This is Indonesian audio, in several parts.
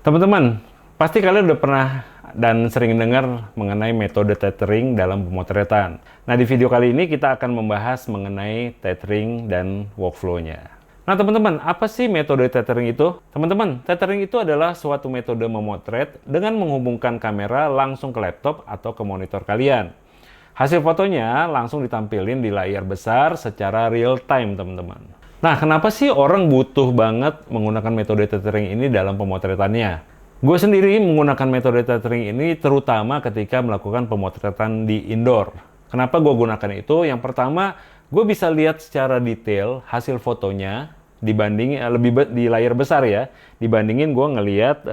Teman-teman, pasti kalian udah pernah dan sering dengar mengenai metode tethering dalam pemotretan. Nah, di video kali ini kita akan membahas mengenai tethering dan workflow-nya. Nah, teman-teman, apa sih metode tethering itu? Teman-teman, tethering itu adalah suatu metode memotret dengan menghubungkan kamera langsung ke laptop atau ke monitor kalian. Hasil fotonya langsung ditampilin di layar besar secara real time, teman-teman. Nah, kenapa sih orang butuh banget menggunakan metode tethering ini dalam pemotretannya? Gue sendiri menggunakan metode tethering ini terutama ketika melakukan pemotretan di indoor. Kenapa gue gunakan itu? Yang pertama, gue bisa lihat secara detail hasil fotonya dibanding di layar besar ya, dibandingin gue ngelihat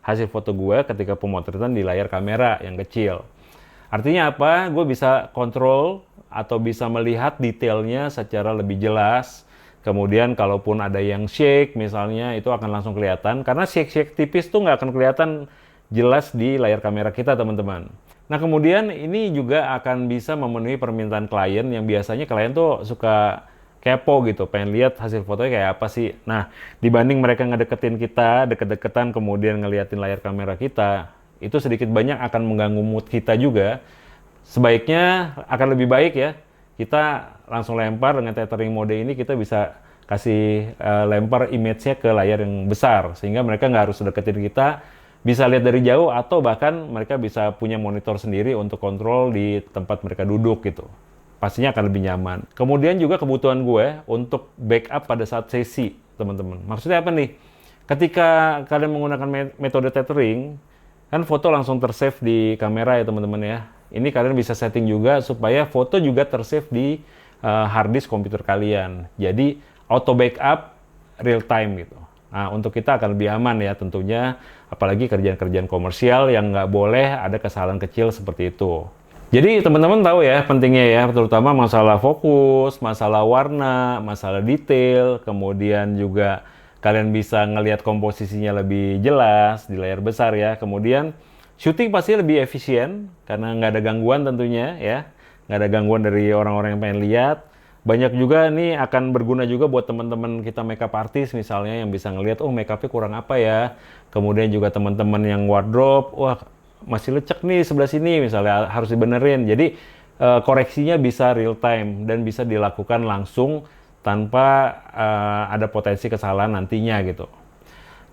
hasil foto gue ketika pemotretan di layar kamera yang kecil. Artinya apa? Gue bisa kontrol atau bisa melihat detailnya secara lebih jelas. Kemudian kalaupun ada yang shake misalnya itu akan langsung kelihatan. Karena shake-shake tipis tuh nggak akan kelihatan jelas di layar kamera kita, teman-teman. Nah, kemudian ini juga akan bisa memenuhi permintaan klien yang biasanya klien tuh suka kepo gitu, pengen lihat hasil fotonya kayak apa sih. Nah, dibanding mereka ngedeketin kita, deket-deketan kemudian ngeliatin layar kamera kita, itu sedikit banyak akan mengganggu mood kita juga. Sebaiknya akan lebih baik ya, kita langsung lempar dengan tethering mode ini, kita bisa kasih lempar image-nya ke layar yang besar, sehingga mereka nggak harus deketin kita, bisa lihat dari jauh, atau bahkan mereka bisa punya monitor sendiri untuk kontrol di tempat mereka duduk gitu. Pastinya akan lebih nyaman. Kemudian juga kebutuhan gue untuk backup pada saat sesi, teman-teman. Maksudnya apa nih? Ketika kalian menggunakan metode tethering, kan foto langsung tersave di kamera ya teman-teman ya. Ini kalian bisa setting juga supaya foto juga tersave di hard disk komputer kalian. Jadi auto backup real time gitu. Nah, untuk kita akan lebih aman ya tentunya, apalagi kerjaan-kerjaan komersial yang nggak boleh ada kesalahan kecil seperti itu. Jadi teman-teman tahu ya pentingnya ya, terutama masalah fokus, masalah warna, masalah detail, kemudian juga kalian bisa ngelihat komposisinya lebih jelas di layar besar ya. Kemudian syuting pasti lebih efisien karena nggak ada gangguan tentunya ya. Nggak ada gangguan dari orang-orang yang pengen lihat. Banyak juga nih akan berguna juga buat teman-teman kita makeup artist misalnya yang bisa ngelihat, oh makeupnya kurang apa ya. Kemudian juga teman-teman yang wardrobe, wah masih lecek nih sebelah sini misalnya harus dibenerin. Jadi koreksinya bisa real time dan bisa dilakukan langsung tanpa ada potensi kesalahan nantinya gitu.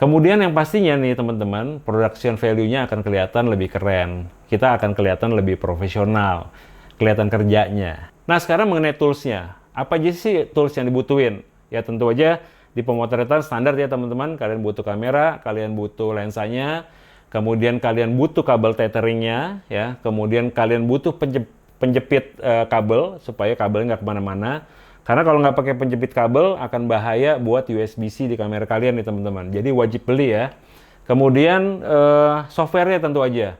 Kemudian yang pastinya nih teman-teman, production value-nya akan kelihatan lebih keren. Kita akan kelihatan lebih profesional, kelihatan kerjanya. Nah, sekarang mengenai tools-nya. Apa aja sih tools yang dibutuhin? Ya tentu aja di pemotretan standar ya teman-teman, kalian butuh kamera, kalian butuh lensanya, kemudian kalian butuh kabel tethering-nya, ya, kemudian kalian butuh penjepit kabel supaya kabelnya nggak kemana-mana. Karena kalau nggak pakai penjepit kabel akan bahaya buat USB-C di kamera kalian nih teman-teman. Jadi wajib beli ya. Kemudian software-nya tentu aja.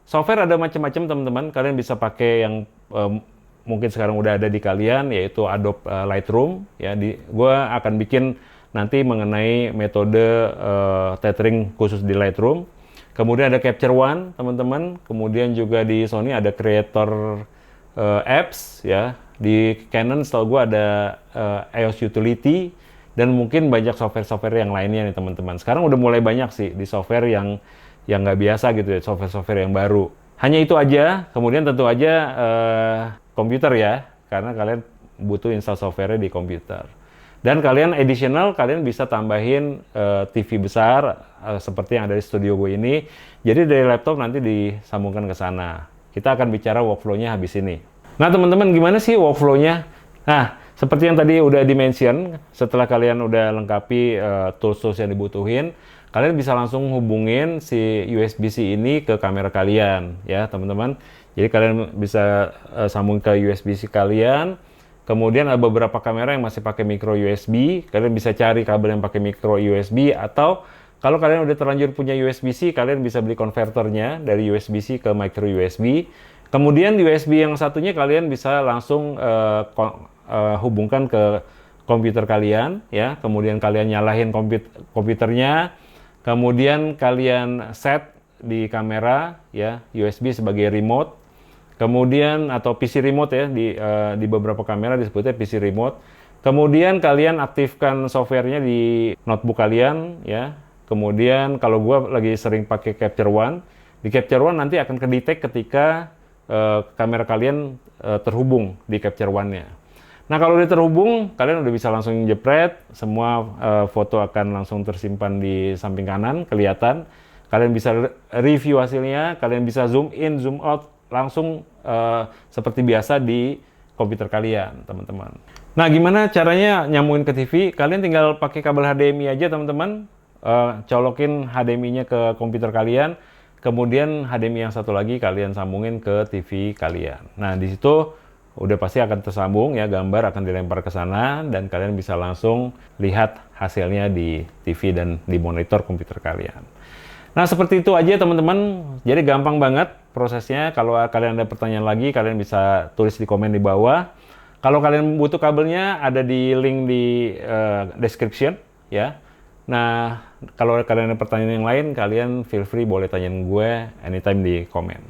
Software ada macam-macam teman-teman. Kalian bisa pakai yang mungkin sekarang udah ada di kalian, yaitu Adobe Lightroom. Ya, gua akan bikin nanti mengenai metode tethering khusus di Lightroom. Kemudian ada Capture One teman-teman. Kemudian juga di Sony ada Creator Apps ya. Di Canon setahu gue ada EOS Utility dan mungkin banyak software-software yang lainnya nih teman-teman. Sekarang udah mulai banyak sih di software yang nggak biasa gitu ya, software-software yang baru. Hanya itu aja, kemudian tentu aja komputer ya, karena kalian butuh install software di komputer. Dan kalian additional, kalian bisa tambahin TV besar seperti yang ada di studio gue ini. Jadi dari laptop nanti disambungkan ke sana. Kita akan bicara workflow-nya habis ini. Nah teman-teman, gimana sih workflow-nya? Nah, seperti yang tadi udah di-mention, setelah kalian udah lengkapi tools-tools yang dibutuhin, kalian bisa langsung hubungin si USB-C ini ke kamera kalian, ya teman-teman. Jadi kalian bisa sambung ke USB-C kalian. Kemudian ada beberapa kamera yang masih pakai micro USB, kalian bisa cari kabel yang pakai micro USB, atau kalau kalian udah terlanjur punya USB-C, kalian bisa beli konverternya dari USB-C ke micro USB. Kemudian USB yang satunya kalian bisa langsung hubungkan ke komputer kalian, ya. Kemudian kalian nyalain komputernya, kemudian kalian set di kamera, ya, USB sebagai remote. Kemudian atau PC remote ya di beberapa kamera disebutnya PC remote. Kemudian kalian aktifkan softwarenya di notebook kalian, ya. Kemudian kalau gue lagi sering pakai Capture One, di Capture One nanti akan kedetek ketika kamera kalian terhubung di Capture One-nya. Nah, kalau udah terhubung, kalian udah bisa langsung jepret, semua foto akan langsung tersimpan di samping kanan, kelihatan. Kalian bisa review hasilnya, kalian bisa zoom in, zoom out, langsung seperti biasa di komputer kalian, teman-teman. Nah, gimana caranya nyambungin ke TV? Kalian tinggal pakai kabel HDMI aja, teman-teman. Colokin HDMI-nya ke komputer kalian, kemudian HDMI yang satu lagi kalian sambungin ke TV kalian. Nah, di situ udah pasti akan tersambung ya, gambar akan dilempar ke sana dan kalian bisa langsung lihat hasilnya di TV dan di monitor komputer kalian. Nah, seperti itu aja teman-teman. Jadi gampang banget prosesnya. Kalau kalian ada pertanyaan lagi, kalian bisa tulis di komen di bawah. Kalau kalian butuh kabelnya, ada di link di description ya. Nah, kalau kalian ada pertanyaan yang lain, kalian feel free boleh tanyain gue anytime di komen.